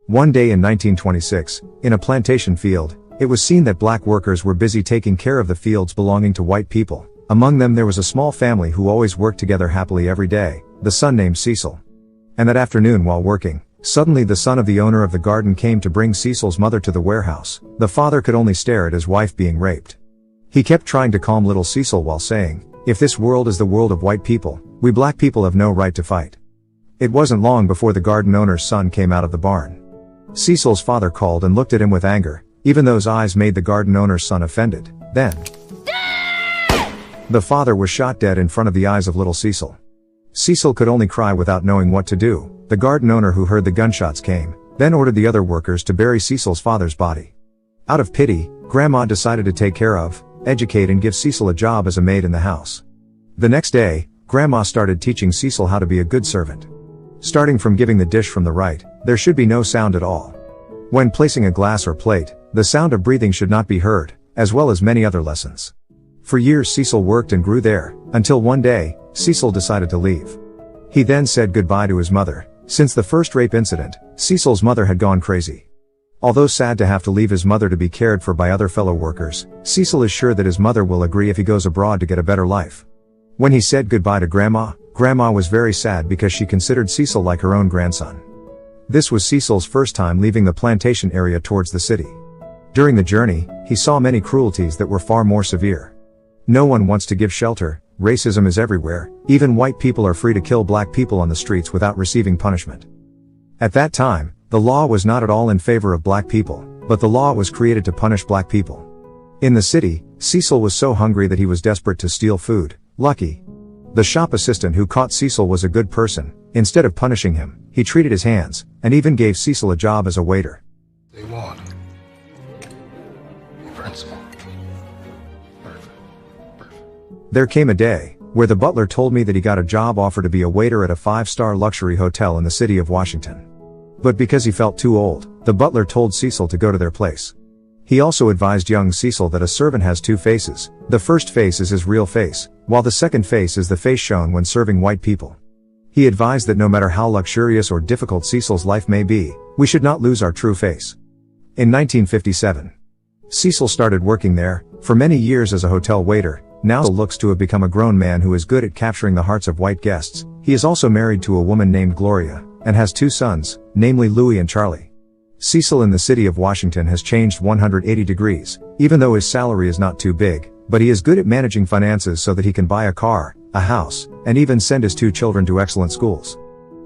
One day in 1926, in a plantation field, it was seen that black workers were busy taking care of the fields belonging to white people. Among them there was a small family who always worked together happily every day, the son named Cecil. And that afternoon while working, suddenly the son of the owner of the garden came to bring Cecil's mother to the warehouse. The father could only stare at his wife being raped. He kept trying to calm little Cecil while saying, "If this world is the world of white people, we black people have no right to fight." It wasn't long before the garden owner's son came out of the barn. Cecil's father called and looked at him with anger. Even those eyes made the garden owner's son offended. Then, the father was shot dead in front of the eyes of little Cecil. Cecil could only cry without knowing what to do. The garden owner who heard the gunshots came, then ordered the other workers to bury Cecil's father's body. Out of pity, Grandma decided to take care of, educate and give Cecil a job as a maid in the house. The next day, Grandma started teaching Cecil how to be a good servant. Starting from giving the dish from the right, there should be no sound at all. When placing a glass or plate, the sound of breathing should not be heard, as well as many other lessons. For years Cecil worked and grew there, until one day, Cecil decided to leave. He then said goodbye to his mother. Since the first rape incident, Cecil's mother had gone crazy. Although sad to have to leave his mother to be cared for by other fellow workers, Cecil is sure that his mother will agree if he goes abroad to get a better life. When he said goodbye to Grandma, Grandma was very sad because she considered Cecil like her own grandson. This was Cecil's first time leaving the plantation area towards the city. During the journey, he saw many cruelties that were far more severe. No one wants to give shelter, racism is everywhere, even white people are free to kill black people on the streets without receiving punishment. At that time, the law was not at all in favor of black people, but the law was created to punish black people. In the city, Cecil was so hungry that he was desperate to steal food. Lucky, the shop assistant who caught Cecil was a good person. Instead of punishing him, he treated his hands, and even gave Cecil a job as a waiter. They want the principal. Perfect. There came a day, where the butler told me that he got a job offer to be a waiter at a 5-star luxury hotel in the city of Washington. But because he felt too old, the butler told Cecil to go to their place. He also advised young Cecil that a servant has two faces. The first face is his real face, while the second face is the face shown when serving white people. He advised that no matter how luxurious or difficult Cecil's life may be, we should not lose our true face. In 1957, Cecil started working there, for many years as a hotel waiter. Now looks to have become a grown man who is good at capturing the hearts of white guests. He is also married to a woman named Gloria, and has two sons, namely Louis and Charlie. Cecil in the city of Washington has changed 180 degrees, even though his salary is not too big, but he is good at managing finances so that he can buy a car, a house, and even send his two children to excellent schools.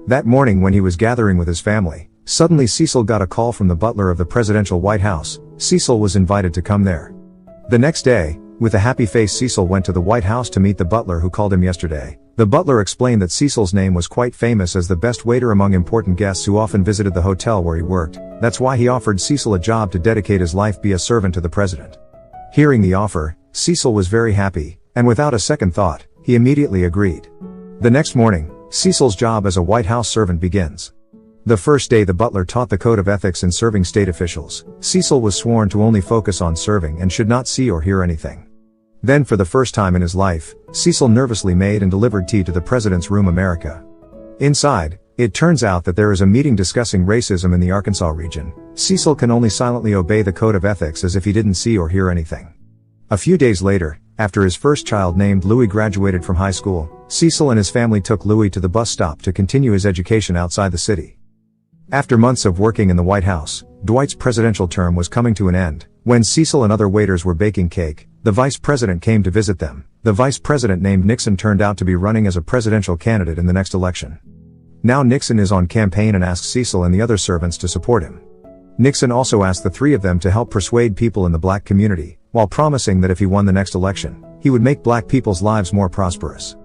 That morning when he was gathering with his family, suddenly Cecil got a call from the butler of the presidential White House. Cecil was invited to come there. The next day, with a happy face Cecil went to the White House to meet the butler who called him yesterday. The butler explained that Cecil's name was quite famous as the best waiter among important guests who often visited the hotel where he worked. That's why he offered Cecil a job to dedicate his life be a servant to the president. Hearing the offer, Cecil was very happy, and without a second thought, he immediately agreed. The next morning, Cecil's job as a White House servant begins. The first day the butler taught the code of ethics in serving state officials. Cecil was sworn to only focus on serving and should not see or hear anything. Then for the first time in his life, Cecil nervously made and delivered tea to the President's Room America. Inside, it turns out that there is a meeting discussing racism in the Arkansas region. Cecil can only silently obey the code of ethics as if he didn't see or hear anything. A few days later, after his first child named Louis graduated from high school, Cecil and his family took Louis to the bus stop to continue his education outside the city. After months of working in the White House, Dwight's presidential term was coming to an end. When Cecil and other waiters were baking cake, the vice president came to visit them. The vice president named Nixon turned out to be running as a presidential candidate in the next election. Now Nixon is on campaign and asks Cecil and the other servants to support him. Nixon also asked the three of them to help persuade people in the black community, while promising that if he won the next election, he would make black people's lives more prosperous.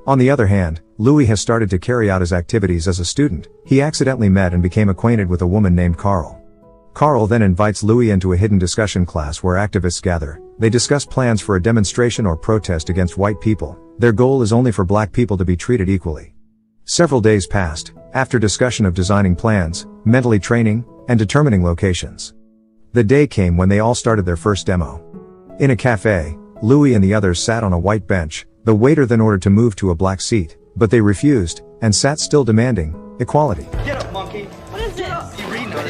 On the other hand, Louis has started to carry out his activities as a student. He accidentally met and became acquainted with a woman named Carl. Carl then invites Louis into a hidden discussion class where activists gather. They discuss plans for a demonstration or protest against white people. Their goal is only for black people to be treated equally. Several days passed, after discussion of designing plans, mentally training, and determining locations. The day came when they all started their first demo. In a cafe, Louis and the others sat on a white bench. The waiter then ordered to move to a black seat, but they refused, and sat still demanding equality. Get up, monkey! What is this? You reading it?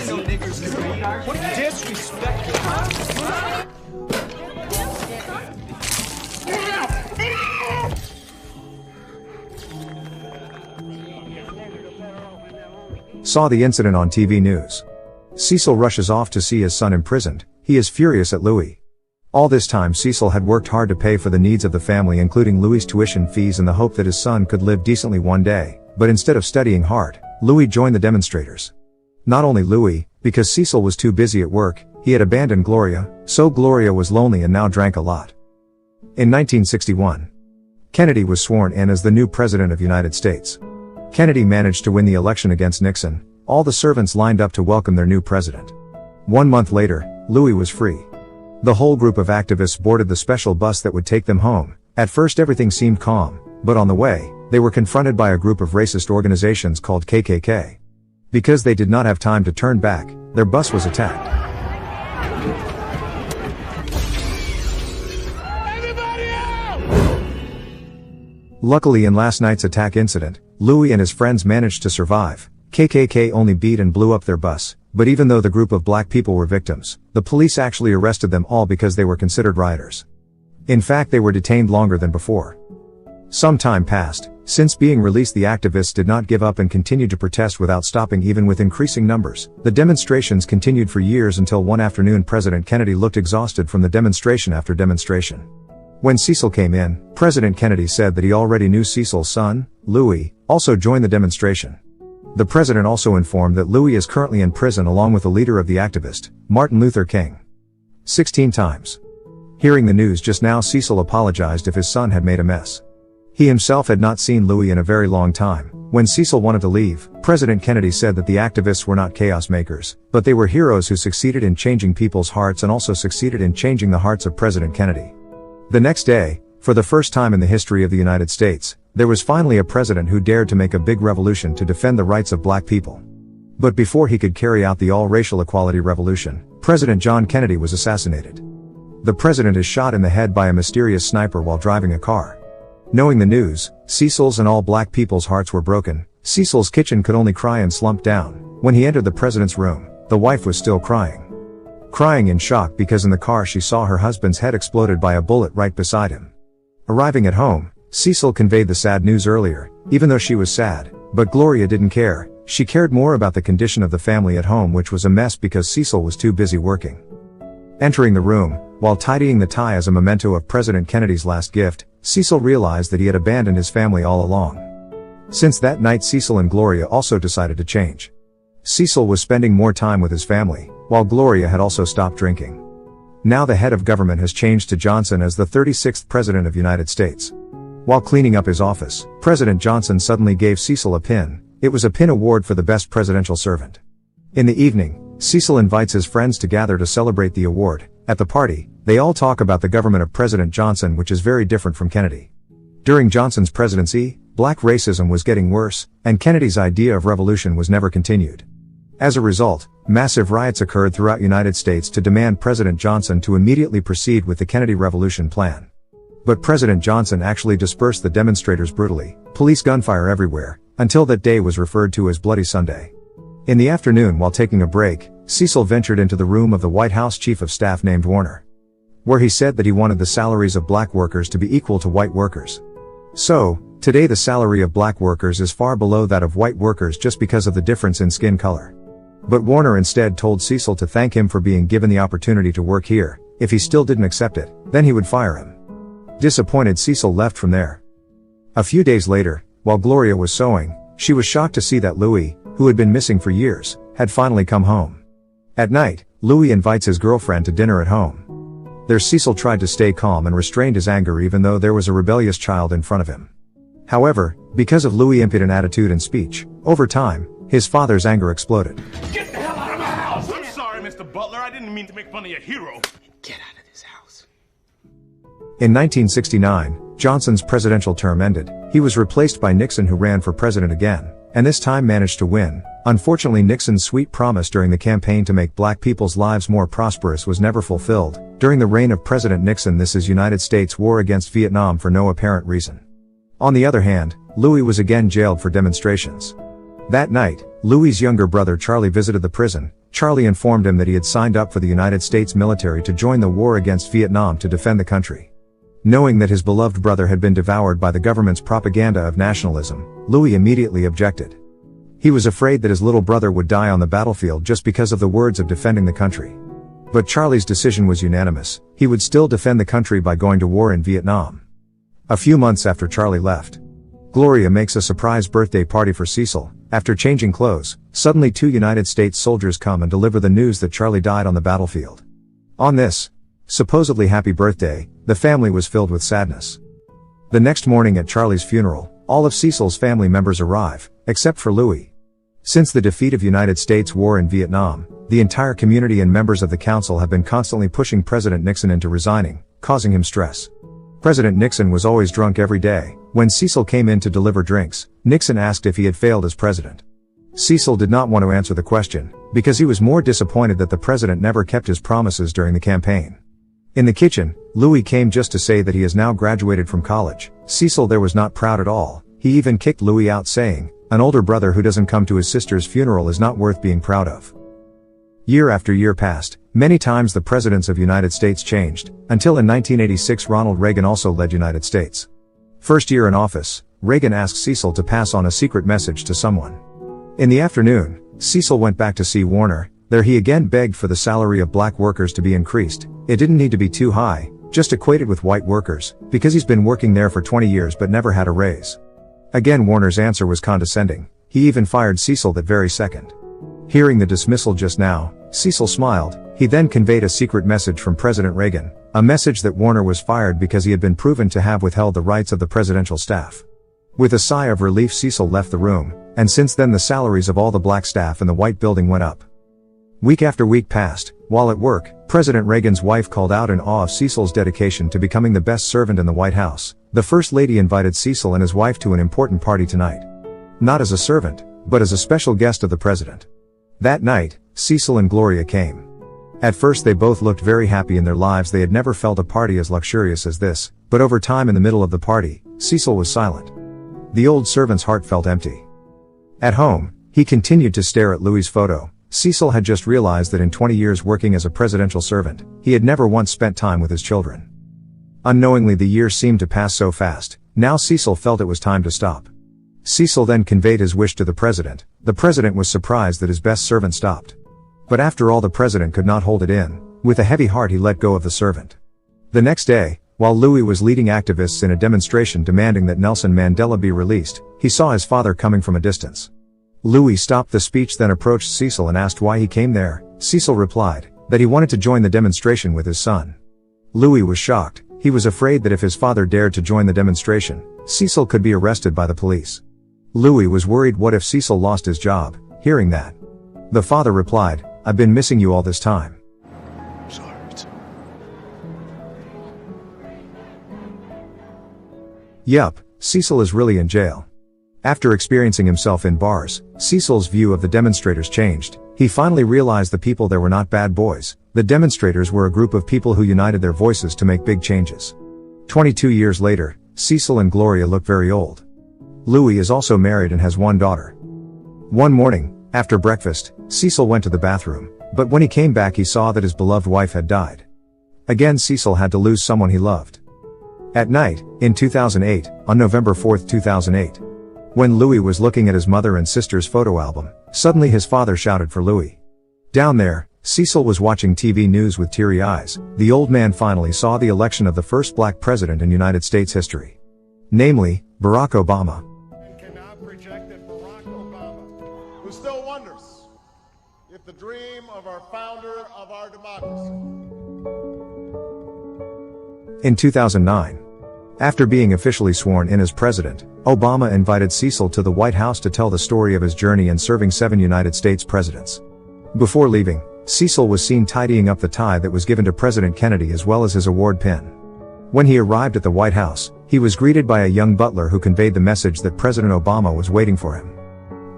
Saw the incident on TV news. Cecil rushes off to see his son imprisoned. He is furious at Louis. All this time Cecil had worked hard to pay for the needs of the family, including Louis's tuition fees, in the hope that his son could live decently one day, but instead of studying hard, Louis joined the demonstrators. Not only Louis, because Cecil was too busy at work, he had abandoned Gloria, so Gloria was lonely and now drank a lot. In 1961, Kennedy was sworn in as the new President of the United States. Kennedy managed to win the election against Nixon. All the servants lined up to welcome their new president. 1 month later, Louis was free. The whole group of activists boarded the special bus that would take them home. At first everything seemed calm, but on the way, they were confronted by a group of racist organizations called KKK. Because they did not have time to turn back, their bus was attacked. Luckily, in last night's attack incident, Louis and his friends managed to survive. KKK only beat and blew up their bus, but even though the group of black people were victims, the police actually arrested them all because they were considered rioters. In fact, they were detained longer than before. Some time passed. Since being released, the activists did not give up and continued to protest without stopping, even with increasing numbers. The demonstrations continued for years until one afternoon President Kennedy looked exhausted from the demonstration after demonstration. When Cecil came in, President Kennedy said that he already knew Cecil's son, Louis, also joined the demonstration. The president also informed that Louis is currently in prison along with the leader of the activist, Martin Luther King. 16 times. Hearing the news just now, Cecil apologized if his son had made a mess. He himself had not seen Louis in a very long time. When Cecil wanted to leave, President Kennedy said that the activists were not chaos makers, but they were heroes who succeeded in changing people's hearts and also succeeded in changing the hearts of President Kennedy. The next day, for the first time in the history of the United States, there was finally a president who dared to make a big revolution to defend the rights of black people. But before he could carry out the all-racial equality revolution, President John Kennedy was assassinated. The president is shot in the head by a mysterious sniper while driving a car. Knowing the news, Cecil's and all black people's hearts were broken. Cecil's kitchen could only cry and slump down. When he entered the president's room, the wife was still crying. Crying in shock because in the car she saw her husband's head exploded by a bullet right beside him. Arriving at home, Cecil conveyed the sad news earlier, even though she was sad, but Gloria didn't care. She cared more about the condition of the family at home, which was a mess because Cecil was too busy working. Entering the room, while tidying the tie as a memento of President Kennedy's last gift, Cecil realized that he had abandoned his family all along. Since that night, Cecil and Gloria also decided to change. Cecil was spending more time with his family, while Gloria had also stopped drinking. Now the head of government has changed to Johnson as the 36th President of the United States. While cleaning up his office, President Johnson suddenly gave Cecil a pin. It was a pin award for the best presidential servant. In the evening, Cecil invites his friends to gather to celebrate the award. At the party, they all talk about the government of President Johnson, which is very different from Kennedy. During Johnson's presidency, black racism was getting worse, and Kennedy's idea of revolution was never continued. As a result, massive riots occurred throughout the United States to demand President Johnson to immediately proceed with the Kennedy Revolution plan. But President Johnson actually dispersed the demonstrators brutally, police gunfire everywhere, until that day was referred to as Bloody Sunday. In the afternoon, while taking a break, Cecil ventured into the room of the White House Chief of Staff named Warner, where he said that he wanted the salaries of black workers to be equal to white workers. So, today the salary of black workers is far below that of white workers just because of the difference in skin color. But Warner instead told Cecil to thank him for being given the opportunity to work here. If he still didn't accept it, then he would fire him. Disappointed, Cecil left from there. A few days later, while Gloria was sewing, she was shocked to see that Louis, who had been missing for years, had finally come home. At night, Louis invites his girlfriend to dinner at home. There Cecil tried to stay calm and restrained his anger even though there was a rebellious child in front of him. However, because of Louis' impudent attitude and speech, over time, his father's anger exploded. Get the hell out of my house! I'm sorry, Mr. Butler. I didn't mean to make fun of your hero. Get out of this house. In 1969, Johnson's presidential term ended. He was replaced by Nixon, who ran for president again, and this time managed to win. Unfortunately, Nixon's sweet promise during the campaign to make black people's lives more prosperous was never fulfilled. During the reign of President Nixon, this is United States war against Vietnam for no apparent reason. On the other hand, Louis was again jailed for demonstrations. That night, Louis's younger brother Charlie visited the prison. Charlie informed him that he had signed up for the United States military to join the war against Vietnam to defend the country. Knowing that his beloved brother had been devoured by the government's propaganda of nationalism, Louis immediately objected. He was afraid that his little brother would die on the battlefield just because of the words of defending the country. But Charlie's decision was unanimous. He would still defend the country by going to war in Vietnam. A few months after Charlie left, Gloria makes a surprise birthday party for Cecil. After changing clothes, suddenly 2 United States soldiers come and deliver the news that Charlie died on the battlefield. On this supposedly happy birthday, the family was filled with sadness. The next morning at Charlie's funeral, all of Cecil's family members arrive, except for Louis. Since the defeat of United States war in Vietnam, the entire community and members of the council have been constantly pushing President Nixon into resigning, causing him stress. President Nixon was always drunk every day. When Cecil came in to deliver drinks, Nixon asked if he had failed as president. Cecil did not want to answer the question, because he was more disappointed that the president never kept his promises during the campaign. In the kitchen, Louis came just to say that he has now graduated from college. Cecil there was not proud at all. He even kicked Louis out, saying, "An older brother who doesn't come to his sister's funeral is not worth being proud of." Year after year passed. Many times the presidents of United States changed, until in 1986 Ronald Reagan also led United States. First year in office, Reagan asked Cecil to pass on a secret message to someone. In the afternoon, Cecil went back to see Warner. There he again begged for the salary of black workers to be increased. It didn't need to be too high, just equated with white workers, because he's been working there for 20 years but never had a raise. Again Warner's answer was condescending. He even fired Cecil that very second. Hearing the dismissal just now, Cecil smiled. He then conveyed a secret message from President Reagan, a message that Warner was fired because he had been proven to have withheld the rights of the presidential staff. With a sigh of relief Cecil left the room, and since then the salaries of all the black staff in the White Building went up. Week after week passed. While at work, President Reagan's wife called out in awe of Cecil's dedication to becoming the best servant in the White House. The First Lady invited Cecil and his wife to an important party tonight. Not as a servant, but as a special guest of the president. That night, Cecil and Gloria came. At first they both looked very happy in their lives. They had never felt a party as luxurious as this, but over time in the middle of the party, Cecil was silent. The old servant's heart felt empty. At home, he continued to stare at Louis's photo. Cecil had just realized that in 20 years working as a presidential servant, he had never once spent time with his children. Unknowingly the years seemed to pass so fast. Now Cecil felt it was time to stop. Cecil then conveyed his wish to the president. The president was surprised that his best servant stopped. But after all the president could not hold it in. With a heavy heart he let go of the servant. The next day, while Louis was leading activists in a demonstration demanding that Nelson Mandela be released, he saw his father coming from a distance. Louis stopped the speech, then approached Cecil and asked why he came there. Cecil replied that he wanted to join the demonstration with his son. Louis was shocked. He was afraid that if his father dared to join the demonstration, Cecil could be arrested by the police. Louis was worried, what if Cecil lost his job? Hearing that, the father replied, "I've been missing you all this time." Sorry. Yup, Cecil is really in jail. After experiencing himself in bars, Cecil's view of the demonstrators changed. He finally realized the people there were not bad boys. The demonstrators were a group of people who united their voices to make big changes. 22 years later, Cecil and Gloria look very old. Louis is also married and has one daughter. One morning, after breakfast, Cecil went to the bathroom, but when he came back he saw that his beloved wife had died. Again Cecil had to lose someone he loved. At night, in 2008, on November 4, 2008, when Louis was looking at his mother and sister's photo album, suddenly his father shouted for Louis. Down there, Cecil was watching TV news with teary eyes. The old man finally saw the election of the first black president in United States history. Namely, Barack Obama. Can now project that Barack Obama, who still wonders if the dream of our founder of our democracy. In 2009, after being officially sworn in as president, Obama invited Cecil to the White House to tell the story of his journey in serving 7 United States presidents. Before leaving, Cecil was seen tidying up the tie that was given to President Kennedy as well as his award pin. When he arrived at the White House, he was greeted by a young butler who conveyed the message that President Obama was waiting for him.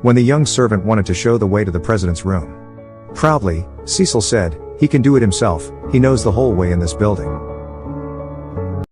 When the young servant wanted to show the way to the president's room, proudly, Cecil said, "He can do it himself, he knows the whole way in this building."